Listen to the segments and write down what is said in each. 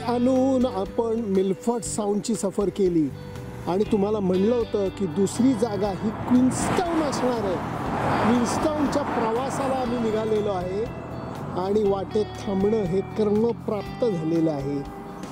आणून आपण मिल्फर्ड साऊंडची सफर केली आणि तुम्हाला म्हणलं होतं की दुसरी जागा ही क्वीन्सटाऊन असणार आहे. क्वीन्सटाऊनच्या प्रवासाला आम्ही निघालेलो आहे आणि वाटेत थांबणं हे कर्मप्राप्त झालेलं आहे.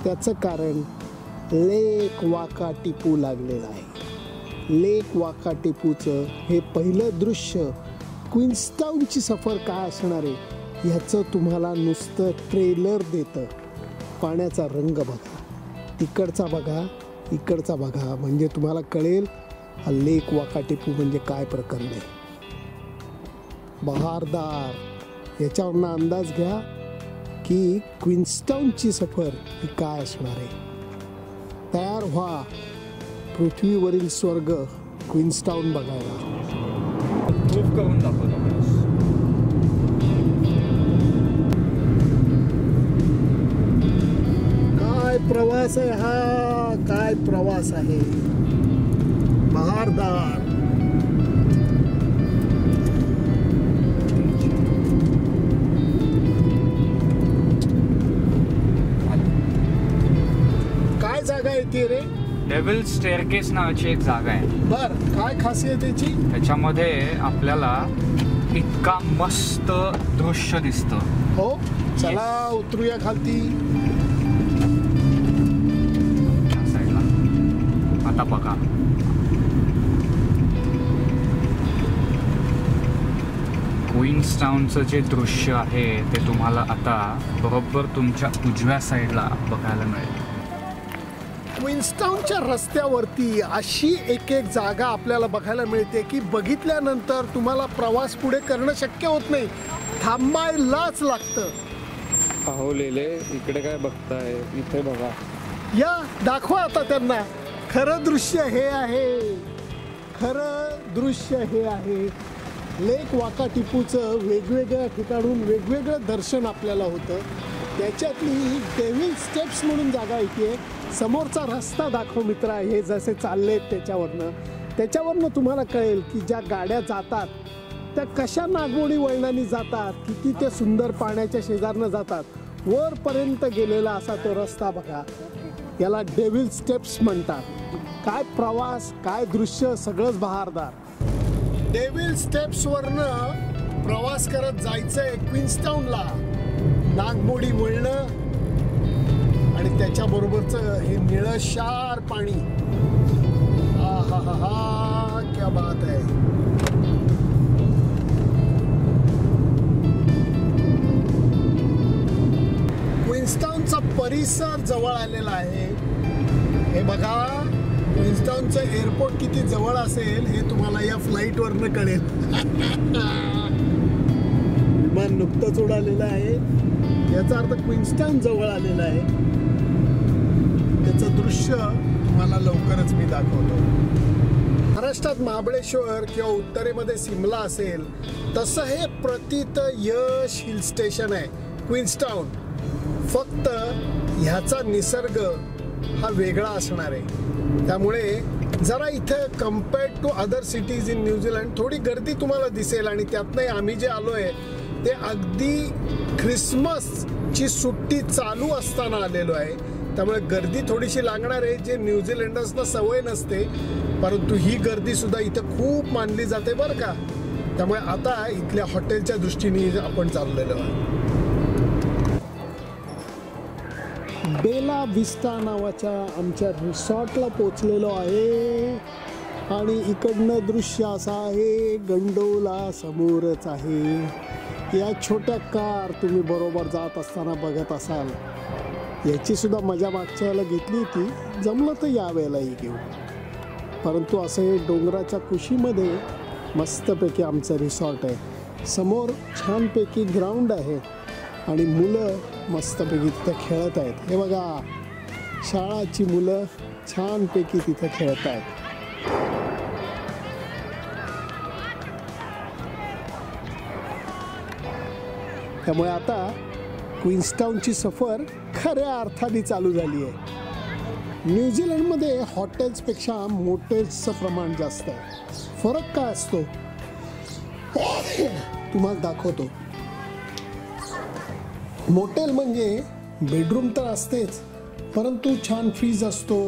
त्याचं कारण लेक वाकाटिपू लागलेलं आहे. लेक वाकाटिपूचं हे पहिलं दृश्य क्वीन्सटाऊनची सफर काय असणार आहे ह्याचं तुम्हाला नुसतं ट्रेलर देतं. पाण्याचा रंग बघा, तिकडचा बघा, इकडचा बघा, म्हणजे तुम्हाला कळेल हा लेक वाकाटिपू म्हणजे काय प्रकरण आहे. बहारदार याच्यावरनं अंदाज घ्या की क्वीन्सटाऊनची सफर ही काय असणार आहे. तयार व्हा पृथ्वीवरील स्वर्ग क्वीन्सटाऊन बघायला. प्रूफ करून दाखवतो. काय प्रवास आहे हा, काय प्रवास आहे. बहारदार काय जागा आहे ती रे. डेव्हिल स्टेअरकेस नावाची एक जागा आहे. बर, काय खासियत त्याची. त्याच्यामध्ये आपल्याला इतका मस्त दृश्य दिसतं. हो, चला उतरूया खालती. आता बघा, क्वीन्सटाऊनचं जे दृश्य आहे ते तुम्हाला आता बरोबर तुमच्या उजव्या साईडला बघायला मिळेल. क्वीन्सटाऊनच्या रस्त्यावरती अशी एक एक जागा आपल्याला बघायला मिळते की बघितल्यानंतर तुम्हाला प्रवास पुढे करणं शक्य होत नाही, थांबायलाच लागतं. पाहुलेले इकडे काय बघताय, इथे बघा. या दाखवा आता त्यांना. खरं दृश्य हे आहे, खरं दृश्य हे आहे. लेक वाकाटिपूचं वेगवेगळ्या ठिकाणून वेगवेगळं दर्शन आपल्याला होतं. त्याच्यातली डेव्हिल स्टेप्स म्हणून जागा इथे. समोरचा रस्ता दाखव मित्रा, हे जसे चाललेत त्याच्यावरनं तुम्हाला कळेल की ज्या गाड्या जातात त्या कशा नागमोडी वळणाने जातात, किती ते सुंदर पाण्याच्या शेजारनं जातात. वरपर्यंत गेलेला असा तो रस्ता बघा, याला डेव्हिल स्टेप्स म्हणतात. काय प्रवास, काय दृश्य, सगळंच बहारदार. डेव्हिल स्टेप्सवरनं प्रवास करत जायचंय क्वीन्सटाऊनला. नागमोडी वळणं आणि त्याच्याबरोबरचं हे निळशार पाणी. हा हा हा, क्या बात आहे. क्वीन्सटाऊनचा परिसर जवळ आलेला आहे. हे बघा, क्वीन्सटाऊनचं एअरपोर्ट किती जवळ असेल हे तुम्हाला या फ्लाईटवरनं कळेल. विमान नुकतंच उडालेलं आहे, याचा अर्थ क्वीन्सटाऊन जवळ आलेलं आहे. त्याचं दृश्य तुम्हाला लवकरच मी दाखवतो. महाराष्ट्रात महाबळेश्वर किंवा उत्तरेमध्ये सिमला असेल तसं हे प्रतीत यश हिल स्टेशन आहे क्वीन्सटाऊन. फक्त ह्याचा निसर्ग हा वेगळा असणार आहे. त्यामुळे जरा इथं compared to other cities in New Zealand थोडी गर्दी तुम्हाला दिसेल. आणि त्यातनंही आम्ही जे आलो आहे ते अगदी ख्रिसमसची सुट्टी चालू असताना आलेलो आहे. त्यामुळे गर्दी थोडीशी लागणार आहे, जे न्यूझीलंडर्सना सवय नसते. परंतु ही गर्दीसुद्धा इथं खूप मानली जाते बरं का. त्यामुळे आता इथल्या हॉटेलच्या दृष्टीने आपण चाललेलो आहे. बेला विस्टा नावाच्या आमच्या रिसॉर्टला पोचलेलो आहे आणि इकडनं दृश्य असं आहे, गंडोला समोरच आहे. या छोट्या कार तुम्ही बरोबर जात असताना बघत असाल. याची सुद्धा मजा मागच्या वेळेला घेतली होती, जमलं तर या वेळेलाही घेऊ. परंतु असं हे डोंगराच्या कुशीमध्ये मस्तपैकी आमचं रिसॉर्ट आहे. समोर छानपैकी ग्राउंड आहे आणि मुलं मस्तपैकी तिथं खेळत आहेत. हे बघा, शाळाची मुलं छानपैकी तिथं खेळत आहेत. त्यामुळे आता क्वीन्सटाऊनची सफर खऱ्या अर्थाने चालू झाली आहे. न्यूझीलंडमध्ये हॉटेल्सपेक्षा मोटेल्सचं प्रमाण जास्त आहे. फरक काय असतो तुम्हाला दाखवतो. मोटेल म्हणजे बेडरूम तर असतेच, परंतु छान फ्रीज असतो.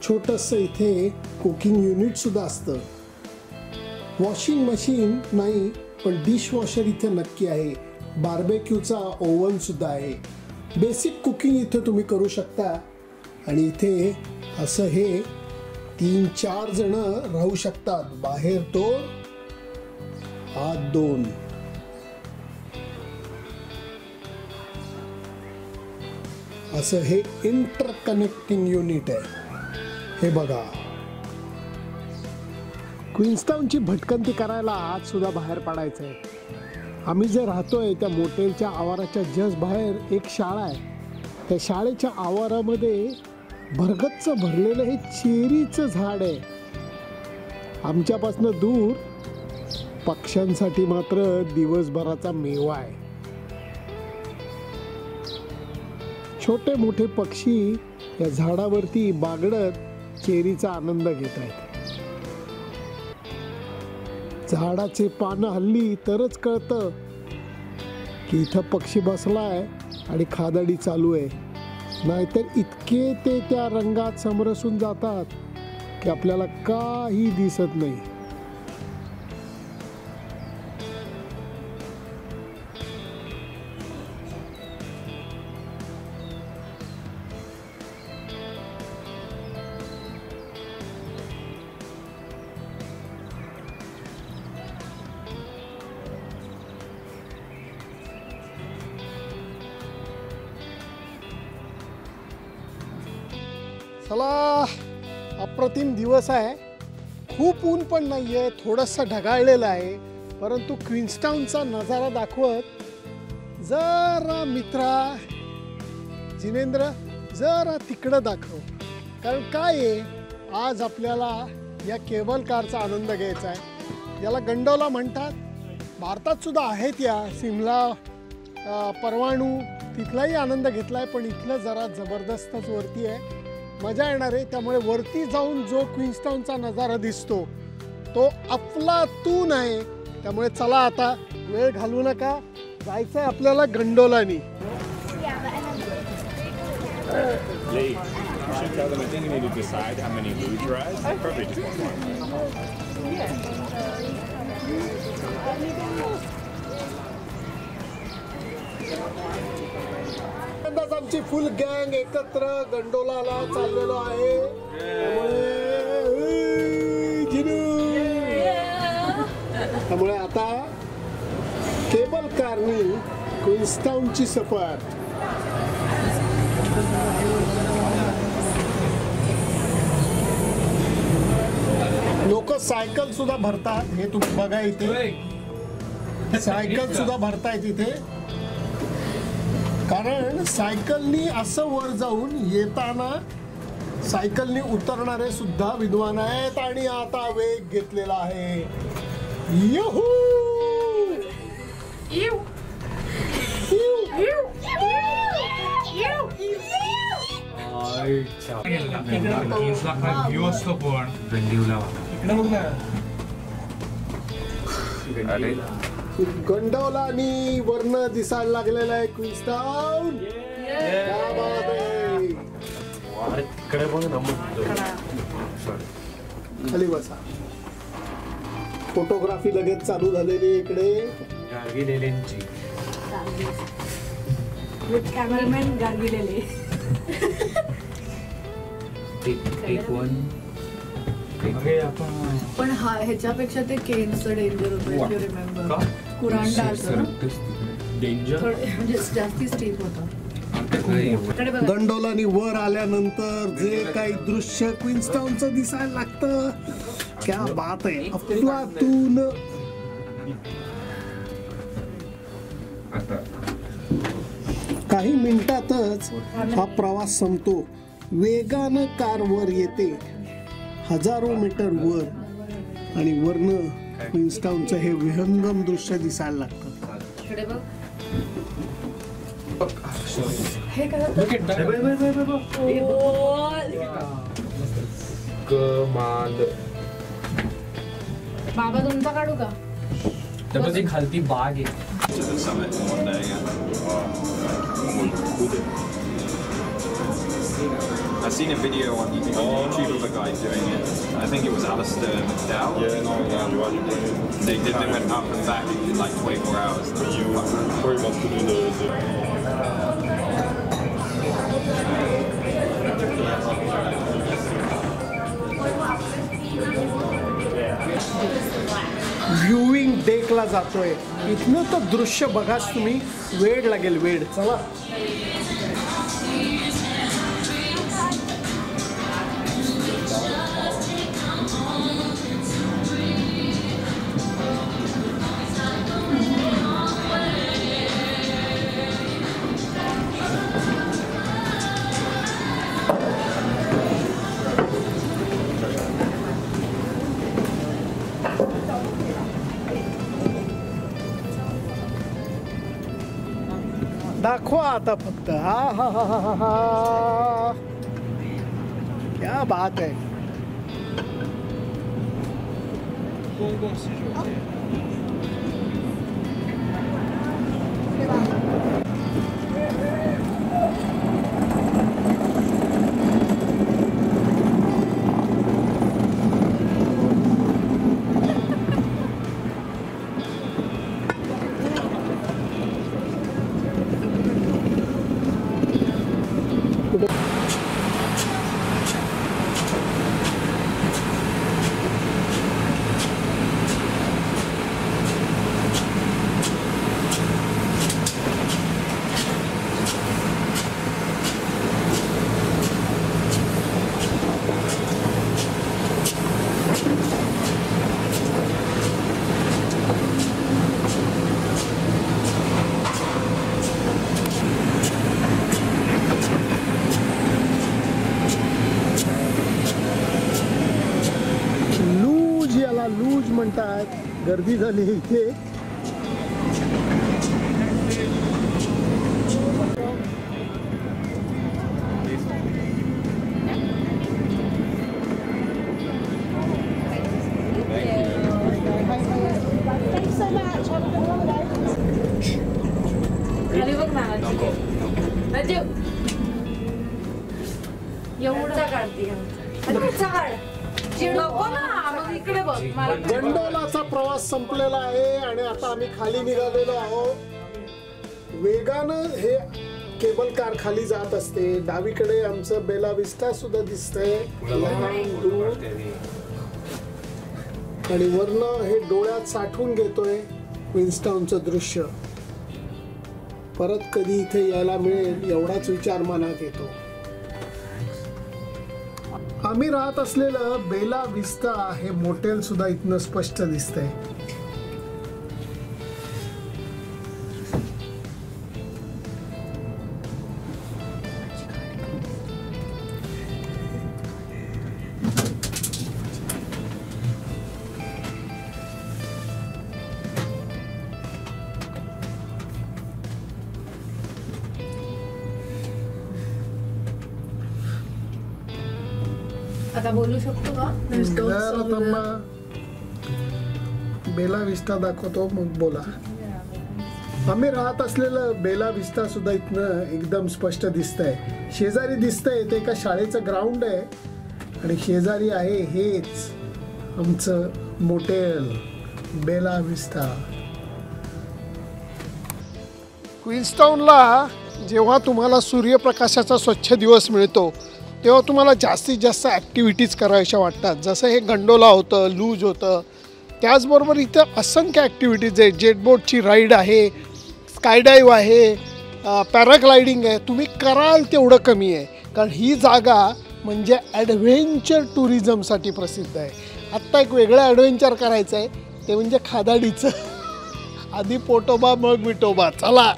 छोटंसं इथे कुकिंग युनिट सुद्धा असतं. वॉशिंग मशीन नाही पण डिशवॉशर इथे नक्की आहे. बार्बेक्यूचा ओव्हन सुद्धा आहे. बेसिक कुकिंग इथे तुम्ही करू शकता. आणि इथे असं हे 3-4 जण राहू शकतात. बाहेर 2 आत 2. असं हे इंटरकनेक्टिंग युनिट आहे. हे बघा, क्वीन्सटाऊनची भटकंती करायला आज सुद्धा बाहेर पडायचं आहे. आम्ही जे राहतोय त्या मोटेलच्या आवाराच्या जस्ट बाहेर एक शाळा आहे. त्या शाळेच्या आवारामध्ये भरगच्च भरलेलं हे चेरीचं झाड आहे. आमच्यापासनं दूर पक्ष्यांसाठी मात्र दिवसभराचा मेवा आहे. छोटे मोठे पक्षी या झाडावरती बागडत चेरीचा आनंद घेत आहेत. झाडाचे पानं हल्ली तरच कळतं की इथं पक्षी बसलाय आणि खादाडी चालू आहे. नाहीतर इतके ते त्या रंगात समरसून जातात की आपल्याला काही दिसत नाही. चला, अप्रतिम दिवस आहे. खूप ऊन पण नाही आहे, थोडंसं ढगाळलेलं आहे. परंतु क्वीन्सटाऊनचा नजारा दाखवत जरा मित्रा जिनेंद्र जरा तिकडं दाखव. कारण काय आहे, आज आपल्याला या केबल कारचा आनंद घ्यायचा आहे. याला गंडोला म्हणतात. भारतात सुद्धा आहेत या सिमला, परवाणू, तिथलाही आनंद घेतला आहे. पण इथलं जरा जबरदस्तच वरती आहे, मजा येणार आहे. त्यामुळे वरती जाऊन जो क्वीन्सटाऊनचा नजारा दिसतो तो अफलातून आहे. त्यामुळे चला, आता वेळ घालवू नका, जायचं आहे आपल्याला गंडोलानी. Lee, you should tell them I think you need to decide how many loo dries. Probably just one more. यंदाच आमची फुल गँग एकत्र गंडोलाला चाललेलो आहे. त्यामुळे आता केबल कारनी क्वीन्सटाऊनची सफर. लोक सायकल सुद्धा भरतात. हे तुम्ही बघा, इथे सायकल सुद्धा भरतायत इथे. कारण सायकलनी असं वर जाऊन येताना सायकलनी उतरणारे सुद्धा विद्वान आहेत. आणि आता वेग घेतलेला आहे. युहू! व्ह्यू असतो पण गंडीवला अरे गंडोलानी वर्ण दिसायला लागलेलं आहे क्वीन्सटाऊन. क्या बात आहे. खाली बसा. फोटोग्राफी लगेच चालू झालेली इकडे. गार्गिलेलेंची कॅमेरामॅन गार्गिलेले. पण हा ह्याच्यापेक्षा ते केनचं डेंजर होतं. रिमेंबर कुरान म्हणजे जास्ती स्टीप होतं. गंडोलानी वर आल्यानंतर जे काही दृश्य क्वीन्सटाऊनचं दिसायला लागतं, क्या बात आहे. अफलातून. काही मिनिटातच हा प्रवास संपतो. वेगानं कार वर येते, 1000 मीटर वर. आणि वरनं क्वीन्सटाऊनचं हे विहंगम दृश्य दिसायला लागतं. हे काय बाबा तुमचा काढू का? त्यामध्ये खालती बाग आहे. I seen a video on YouTube of a guy doing it. I think it was Alistair McDowell. Yeah, no, They went up and back in like 24 hours. you pretty much to do the viewing डेकला जातोय. इथनं तर दृश्य बघाच तुम्ही, वेळ लागेल वेळ. चला दाखवा आता फक्त. हा हा हा हा हा हा, क्या बात है. लूज म्हणतात. गर्दी झाली इथे. गंडोलाचा प्रवास संपलेला आहे आणि आता आम्ही खाली निघालेलो आहोत. वेगानं हे केबल कार खाली जात असते. डावीकडे आमचं बेला विस्टा सुद्धा दिसतंय आणि वरनं हे डोळ्यात साठवून घेतोय क्वीन्सटाऊनचं दृश्य. परत कधी इथे यायला मिळेल एवढाच विचार मनात येतो. आम्ही राहत असलेलं बेला विस्टा हे मोटेल सुद्धा इथनं स्पष्ट दिसतंय. आता बोलू शकतो का? बेला विस्टा दाखवतो मग बोला. आम्ही राहत असलेलं बेला विस्टा सुद्धा इथनं एकदम स्पष्ट दिसतंय. शेजारी दिसतंय ते एका शाळेचं ग्राउंड आहे आणि शेजारी आहे हेच आमचं मोटेल बेला विस्टा. क्वीन्सटाऊनला जेव्हा तुम्हाला सूर्यप्रकाशाचा स्वच्छ दिवस मिळतो तेव्हा तुम्हाला जास्तीत जास्त ॲक्टिव्हिटीज करायच्या वाटतात. जसं हे गंडोला होतं, लूज होतं. त्याचबरोबर इथं असंख्य ॲक्टिव्हिटीज आहेत. जेटबोटची राईड आहे, स्कायडाईव्ह आहे, पॅराग्लायडिंग आहे. तुम्ही कराल तेवढं कमी आहे, कारण ही जागा म्हणजे ॲडव्हेंचर टुरिझमसाठी प्रसिद्ध आहे. आत्ता एक वेगळं ॲडव्हेंचर करायचं आहे ते म्हणजे खादाडीचं. आधी पोटोबा मग विटोबा. चला.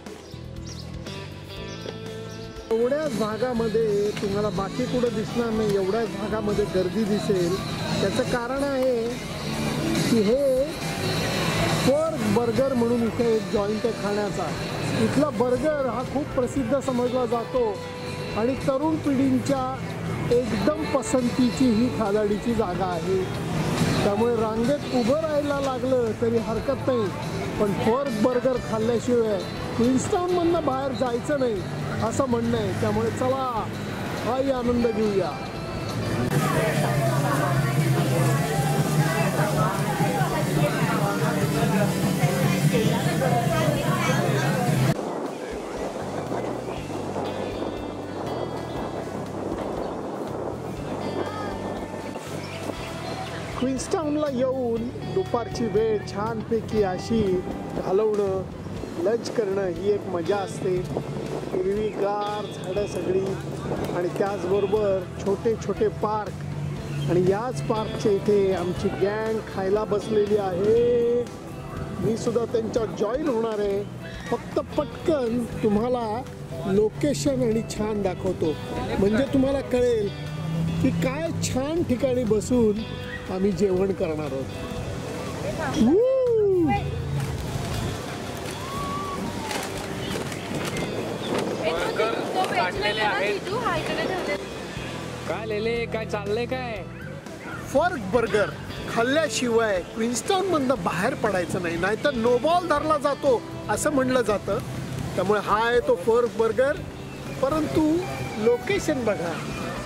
एवढ्याच भागामध्ये तुम्हाला बाकी कुठं दिसणार नाही, एवढ्याच भागामध्ये गर्दी दिसेल. त्याचं कारण आहे की हे पोर्क बर्गर म्हणून इथे एक जॉईंट आहे खाण्याचा. इथला बर्गर हा खूप प्रसिद्ध समजला जातो आणि तरुण पिढींच्या एकदम पसंतीची ही खादाडीची जागा आहे. त्यामुळे रांगेत उभं राहायला लागलं तरी हरकत नाही, पण पोर्क बर्गर खाल्ल्याशिवाय क्वीन्सटाऊनमधनं बाहेर जायचं नाही असं म्हणणं आहे. त्यामुळे चला हाही आनंद घेऊया. क्वीन्सटाऊनला येऊन दुपारची वेळ छानपैकी अशी घालवणं, लंच करणं ही एक मजा असते. हिरवीगार झाडं सगळी आणि त्याचबरोबर छोटे छोटे पार्क आणि याच पार्कच्या इथे आमची गँग खायला बसलेली आहे. मी सुद्धा त्यांच्यात जॉईन होणार आहे. फक्त पटकन तुम्हाला लोकेशन आणि छान दाखवतो म्हणजे तुम्हाला कळेल की काय छान ठिकाणी बसून आम्ही जेवण करणार आहोत. काढलेले आहेत. काय लेले, काय चाललंय काय? फर्क बर्गर खाल्ल्याशिवाय क्वीन्सटाऊनमधनं बाहेर पडायचं नाही, नाहीतर नो बॉल धरला जातो असं म्हणलं जातं. त्यामुळे हा आहे तो फर्क बर्गर. परंतु लोकेशन बघा,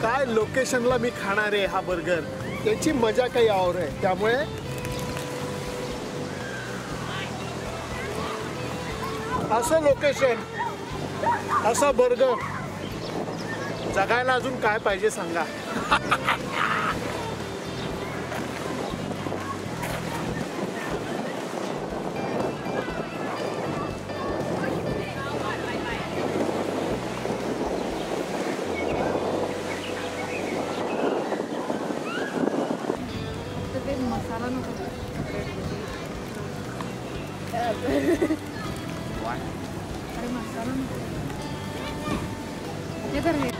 काय लोकेशनला मी खाणार आहे हा बर्गर, त्याची मजा काही और आहे. त्यामुळे असं लोकेशन, असा बर्गर, जगायला अजून काय पाहिजे सांगा. मसाला नको अरे मसाला नको हे तर हे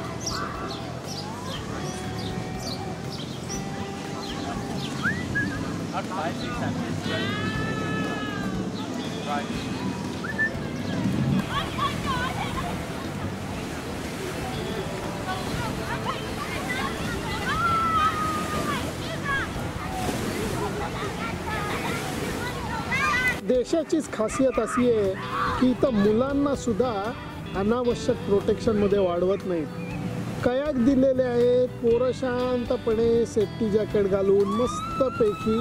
देशाचीच खासियत अशी आहे की इथं मुलांना सुद्धा अनावश्यक प्रोटेक्शनमध्ये वाढवत नाहीत. कयाक दिलेले आहेत, पोरं शांतपणे सेफ्टी जॅकेट घालून मस्तपैकी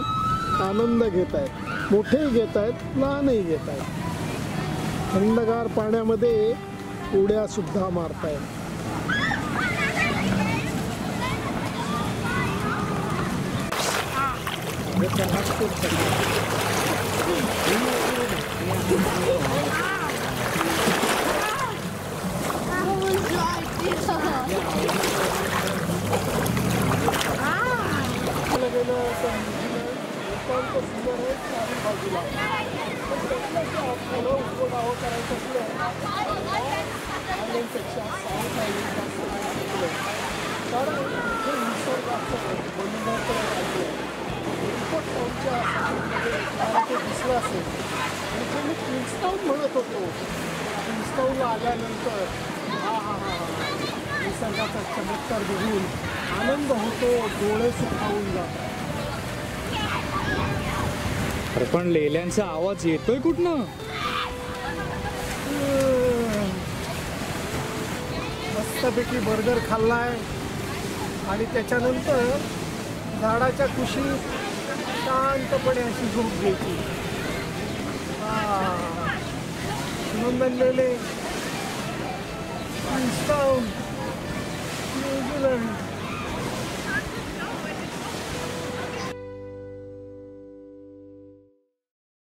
आनंद घेत आहेत. मोठेही घेत आहेत, लहानही घेत आहेत. थंडगार पाण्यामध्ये उड्या सुद्धा मारतायत. दिसलं असेल म्हणजे मी क्वीन्सटाऊन म्हणत होतो. क्वीन्सटाऊनला आल्यानंतर निसर्गाचा चमत्कार बघून आनंद होतो, डोळे सुखावून जातात. अरे पण लेल्यांचा आवाज येतोय कुठनं? मस्तपैकी बर्गर खाल्लाय आणि त्याच्यानंतर झाडाच्या कुशीत शांतपणे अशी झोप घ्यायची. नंदनलेले क्वीन्सटाऊन, न्यूझीलंड.